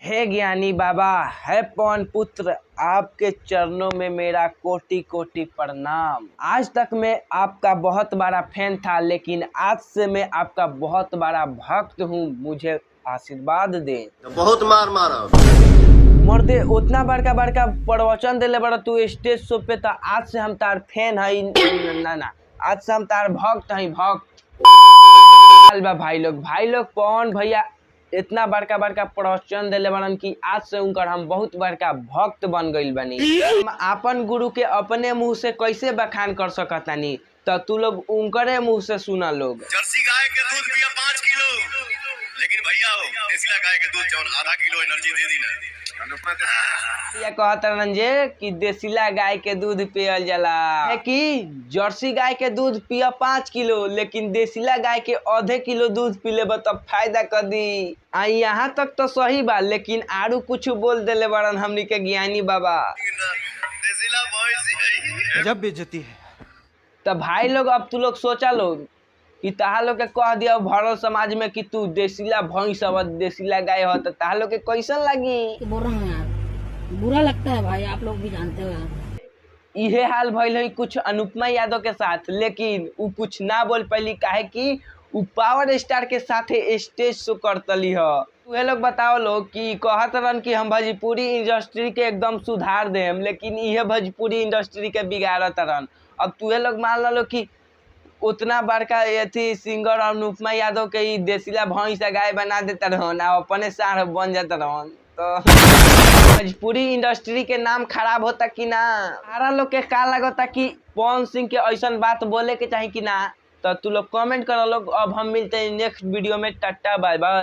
हे ज्ञानी बाबा, है पवन पुत्र, आपके चरणों में मेरा कोटि कोटि प्रणाम। आज तक मैं आपका बहुत बड़ा फैन था, लेकिन आज से मैं आपका बहुत बड़ा भक्त हूँ। मुझे आशीर्वाद दे। बहुत मार मारा मर्दे उतना बड़का बड़का प्रवचन दिले बड़ा तू स्टेज शो पे, तो आज से हम तार फैन है ना, आज से हम तार भक्त है। भक्त भाई लोग पवन भैया इतना बड़का बड़का प्रवचन दिले बड़न कि आज से उनकर हम बहुत बड़का भक्त बन गइल बनी। हम अपन गुरु के अपने मुंह से कैसे बखान कर सकतानी, तो तू लोग उनकरे मुंह से सुना लोग। जर्सी गाय के दूध पिया 5 किलो, लेकिन भैया हो देसी गाय के दूध जौन आधा किलो एनर्जी दे दी ना। ये कहतरन जे कि देसीला गाय के दूध पियल जाला, है कि जर्सी गाय के दूध पिया 5 किलो, लेकिन देसीला गाय के आधे किलो दूध पी लेब तब फायदा कर दी। यहाँ तक तो सही बा, लेकिन आरू कुछ बोल देले बड़न हमनी के ज्ञानी बाबा। देसीला भैंस गजब बेइज्जती है। तो भाई लोग अब तू लोग सोचा लो कि तहा लोग के कह दिया भरल समाज में कि तू देसीला भैंस और देसीला गाय हो, तो तहा लोग के कैसन लगी? बोल रहा हूँ यार, बुरा लगता है भाई, आप लोग भी जानते हो यार। इहे हाल भइल है कुछ अनुपमा यादव के साथ, लेकिन उ कुछ ना बोल पैली, काहे कि उ पावर स्टार के साथ स्टेज शो करतली ह। तुहे लोग बताओ लोग कि कहत रहन कि हम भोजपुरी इंडस्ट्री के एकदम सुधार देम, लेकिन इहे भोजपुरी इंडस्ट्री के बिगाड़त रहन। अब तुहे लोग मान लो कि उतना बड़का अथी सिंगर अनुपमा यादव के ही देसीला भैंस गाय बना देता रहन, अपने साढ़ बन जाता रहन, तो भोजपुरी इंडस्ट्री के नाम खराब होता कि ना? सारा लोग के का लगता कि पवन सिंह के ऐसा बात बोले के चाहिए कि ना? तो तू लोग कमेंट करो लोग। अब हम मिलते हैं नेक्स्ट वीडियो में। Ta-ta bye by.